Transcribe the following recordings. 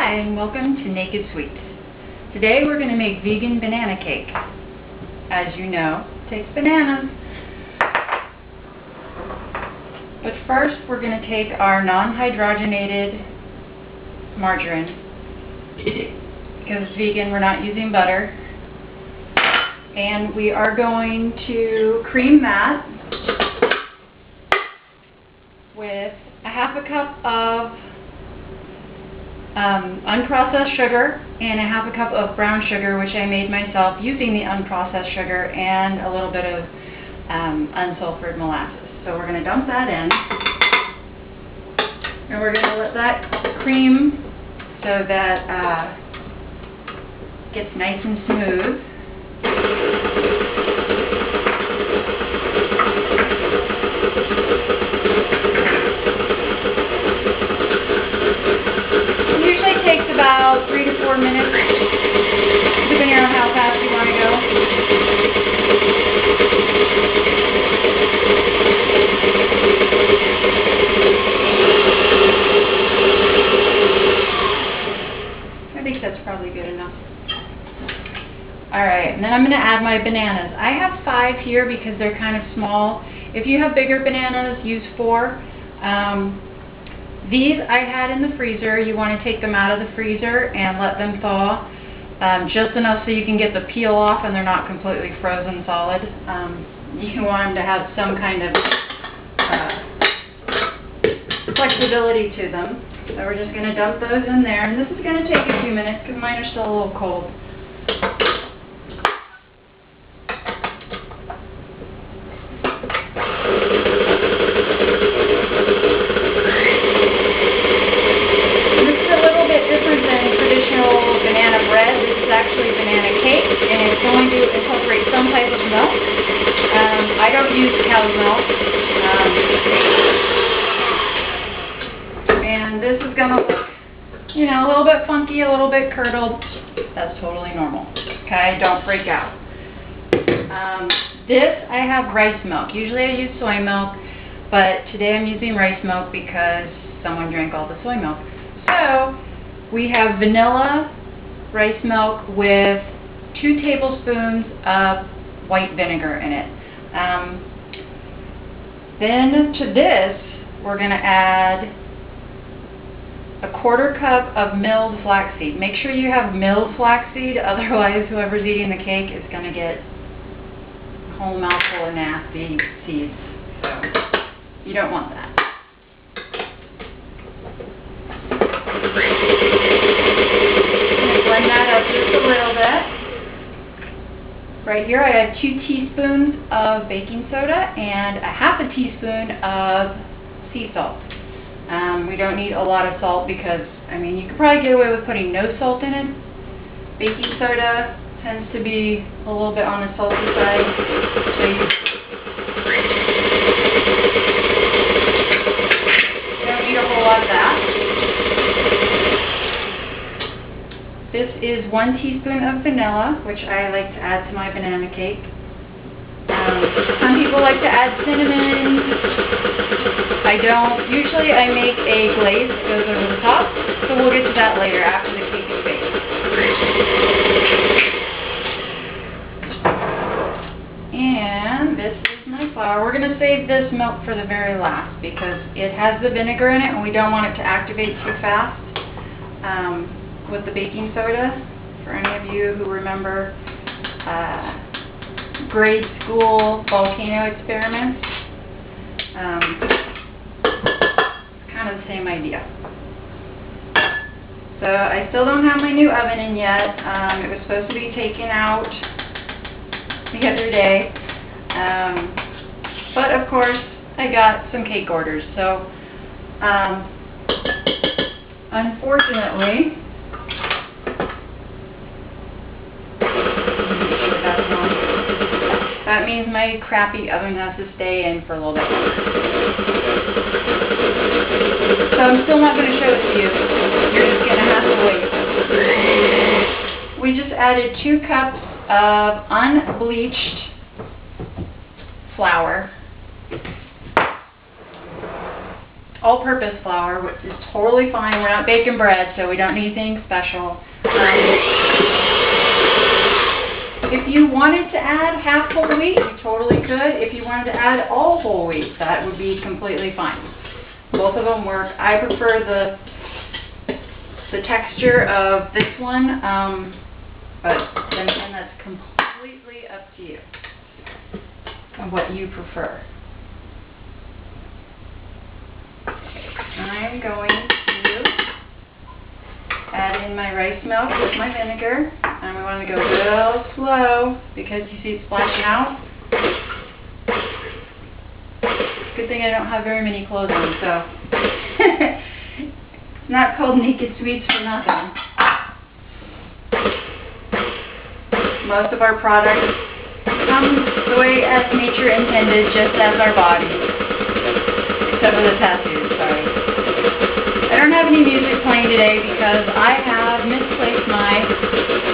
Hi, and welcome to Naked Sweets. Today we're going to make vegan banana cake. As you know, it takes bananas. But first we're going to take our non-hydrogenated margarine. Because it's vegan, we're not using butter. And we are going to cream that with a half a cup of unprocessed sugar and a half a cup of brown sugar, which I made myself using the unprocessed sugar, and a little bit of unsulfured molasses. So we're going to dump that in, and we're going to let that cream so that gets nice and smooth. Takes about 3 to 4 minutes, depending on how fast you want to go. I think that's probably good enough. Alright, and then I'm going to add my bananas. I have 5 here because they're kind of small. If you have bigger bananas, use 4. These I had in the freezer. You want to take them out of the freezer and let them thaw just enough so you can get the peel off and they're not completely frozen solid. You want them to have some kind of flexibility to them. So we're just going to dump those in there, and this is going to take a few minutes because mine are still a little cold. Actually banana cake, and it's going to incorporate some type of milk. I don't use cow's milk. And this is going to look, you know, a little bit funky, a little bit curdled. That's totally normal. Okay, don't freak out. This, I have rice milk. Usually I use soy milk, but today I'm using rice milk because someone drank all the soy milk. So we have vanilla rice milk with 2 tablespoons of white vinegar in it. Then to this, we're going to add a 1/4 cup of milled flaxseed. Make sure you have milled flaxseed, otherwise whoever's eating the cake is going to get a whole mouthful of nasty seeds. So you don't want that. Blend that up just a little bit. Right here I have 2 teaspoons of baking soda and a half a teaspoon of sea salt. We don't need a lot of salt because, I mean, you could probably get away with putting no salt in it. Baking soda tends to be a little bit on the salty side. So you don't need a whole lot of that. This is 1 teaspoon of vanilla, which I like to add to my banana cake. Some people like to add cinnamon. I don't. Usually I make a glaze that goes over the top, so we'll get to that later after the cake is baked. And this is my flour. We're going to save this milk for the very last because it has the vinegar in it and we don't want it to activate too fast. With the baking soda, for any of you who remember grade school volcano experiments, it's kind of the same idea. So I still don't have my new oven in yet. It was supposed to be taken out the other day, but of course I got some cake orders. So unfortunately, that means my crappy oven has to stay in for a little bit longer. So I'm still not going to show it to you. You're just going to have to wait. We just added 2 cups of unbleached flour. all-purpose flour, which is totally fine. We're not baking bread, so we don't need anything special. If you wanted to add half whole wheat, you totally could. If you wanted to add all whole wheat, that would be completely fine. Both of them work. I prefer the texture of this one, but then again, that's completely up to you and what you prefer. I'm going to add in my rice milk with my vinegar, and we want to go real slow because you see it splashing out. Good thing I don't have very many clothes on, so it's not called Naked Sweets for nothing. Most of our products come the way as nature intended, just as our bodies, except for the tattoos, sorry. I don't have any music playing today because I have misplaced my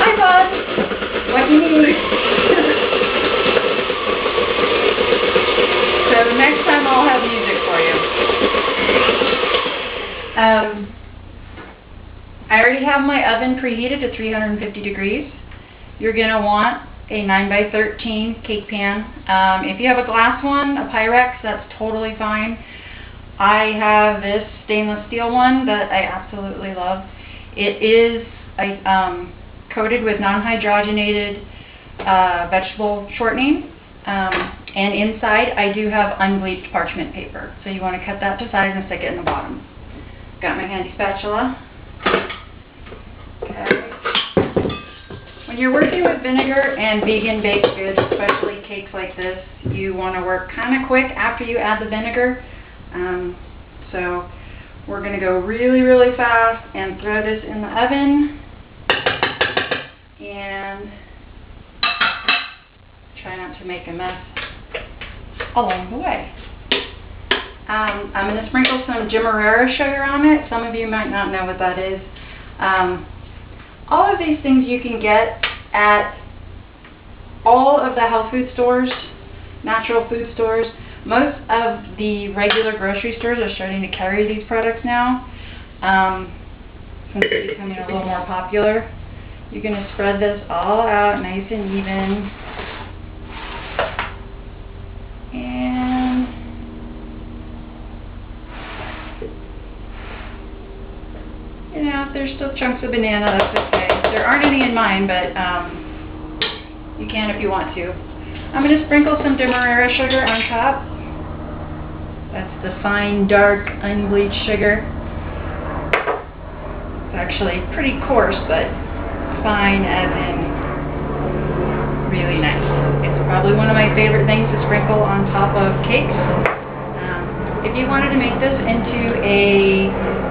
iPod. What do you need? So next time I'll have music for you. I already have my oven preheated to 350 degrees. You're going to want a 9x13 cake pan. If you have a glass one, a Pyrex, that's totally fine. I have this stainless steel one that I absolutely love. It is coated with non-hydrogenated vegetable shortening, and inside I do have unbleached parchment paper. So you want to cut that to size and stick it in the bottom. Got my handy spatula. Okay. When you're working with vinegar and vegan baked goods, especially cakes like this, you want to work kind of quick after you add the vinegar. So we're going to go really, really fast and throw this in the oven and try not to make a mess along the way. I'm going to sprinkle some demerara sugar on it. Some of you might not know what that is. All of these things you can get at all of the health food stores, natural food stores. Most of the regular grocery stores are starting to carry these products now, since they're becoming a little more popular. You're going to spread this all out nice and even. And you know, if there's still chunks of banana, that's okay. There aren't any in mine, but you can if you want to. I'm going to sprinkle some demerara sugar on top. That's the fine, dark, unbleached sugar. It's actually pretty coarse, but fine as in really nice. It's probably one of my favorite things to sprinkle on top of cakes. If you wanted to make this into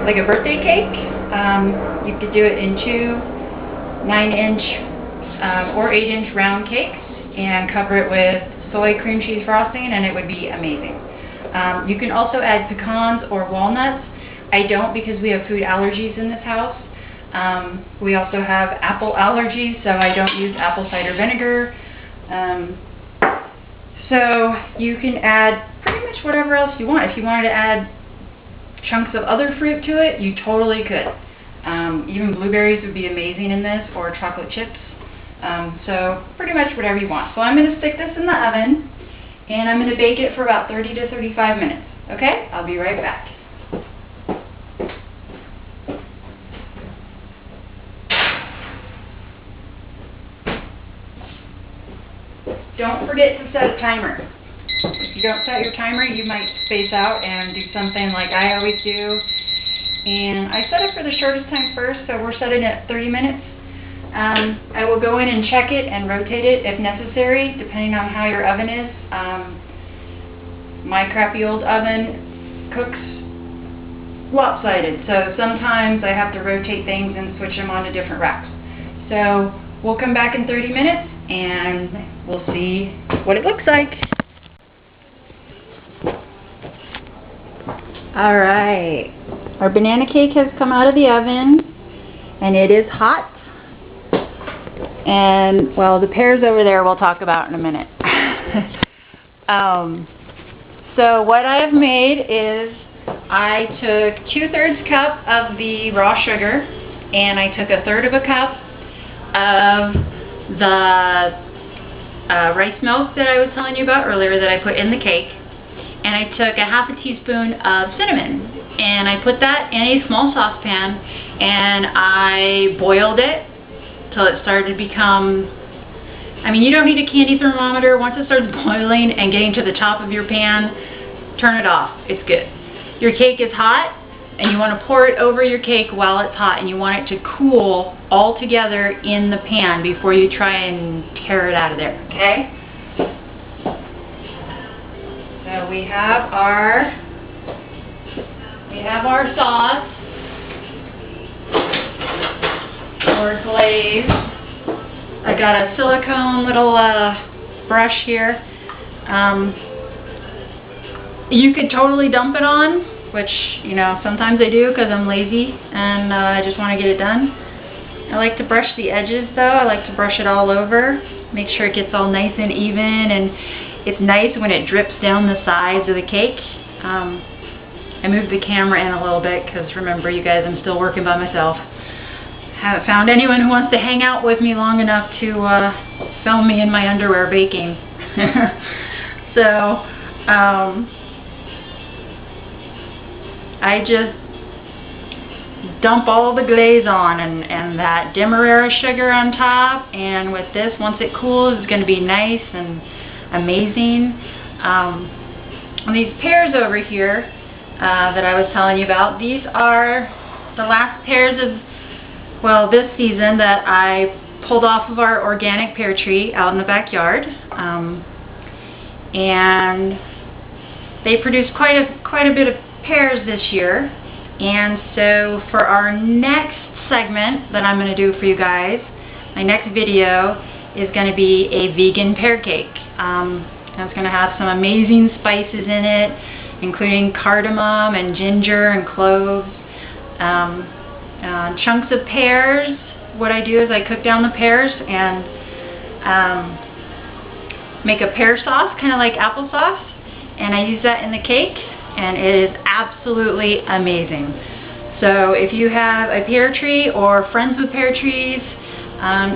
like a birthday cake, you could do it in 2 9-inch or 8-inch round cakes and cover it with soy cream cheese frosting, and it would be amazing. You can also add pecans or walnuts. I don't, because we have food allergies in this house. We also have apple allergies, so I don't use apple cider vinegar. So you can add pretty much whatever else you want. If you wanted to add chunks of other fruit to it, you totally could. Even blueberries would be amazing in this, or chocolate chips. So pretty much whatever you want. So I'm going to stick this in the oven, and I'm going to bake it for about 30 to 35 minutes. Okay? I'll be right back. Don't forget to set a timer. If you don't set your timer, you might space out and do something like I always do. And I set it for the shortest time first, so we're setting it at 30 minutes. I will go in and check it and rotate it if necessary, depending on how your oven is. My crappy old oven cooks lopsided, so sometimes I have to rotate things and switch them onto different racks. So we'll come back in 30 minutes and we'll see what it looks like. Alright, our banana cake has come out of the oven and it is hot. And, well, the pears over there we'll talk about in a minute. So what I have made is I took 2/3 cup of the raw sugar, and I took 1/3 of a cup of the rice milk that I was telling you about earlier that I put in the cake, and I took 1/2 teaspoon of cinnamon, and I put that in a small saucepan, and I boiled it till it started to become, I mean, you don't need a candy thermometer. Once it starts boiling and getting to the top of your pan, turn it off. It's good. Your cake is hot, and you want to pour it over your cake while it's hot, and you want it to cool all together in the pan before you try and tear it out of there, okay? So we have our sauce or glaze. I got a silicone little brush here. You could totally dump it on, which, you know, sometimes I do because I'm lazy and I just want to get it done. I like to brush the edges though. I like to brush it all over, make sure it gets all nice and even, and it's nice when it drips down the sides of the cake. I moved the camera in a little bit because, remember you guys, I'm still working by myself. Haven't found anyone who wants to hang out with me long enough to film me in my underwear baking. So I just dump all the glaze on and that Demerara sugar on top, and with this, once it cools, it's going to be nice and amazing. These pears over here that I was telling you about, these are the last pears of, well, this season that I pulled off of our organic pear tree out in the backyard, and they produced quite a bit of pears this year. And so for our next segment that I'm going to do for you guys, my next video is going to be a vegan pear cake. It's going to have some amazing spices in it, including cardamom and ginger and cloves. Chunks of pears. What I do is I cook down the pears and make a pear sauce, kind of like applesauce, and I use that in the cake, and it is absolutely amazing. So if you have a pear tree or friends with pear trees,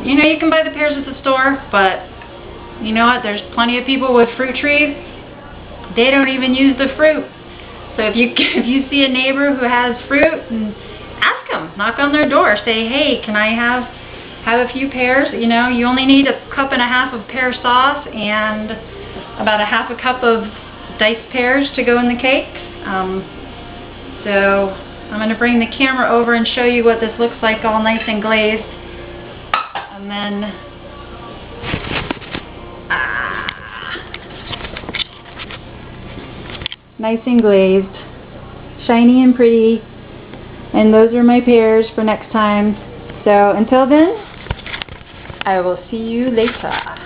you know, you can buy the pears at the store, but you know what, there's plenty of people with fruit trees, they don't even use the fruit. So if you see a neighbor who has fruit, and ask them, knock on their door, say, hey, can I have a few pears? You know, you only need 1.5 cups of pear sauce and about 1/2 cup of diced pears to go in the cake. So I'm going to bring the camera over and show you what this looks like, all nice and glazed. And then nice and glazed, shiny and pretty. And those are my pears for next time. So until then, I will see you later.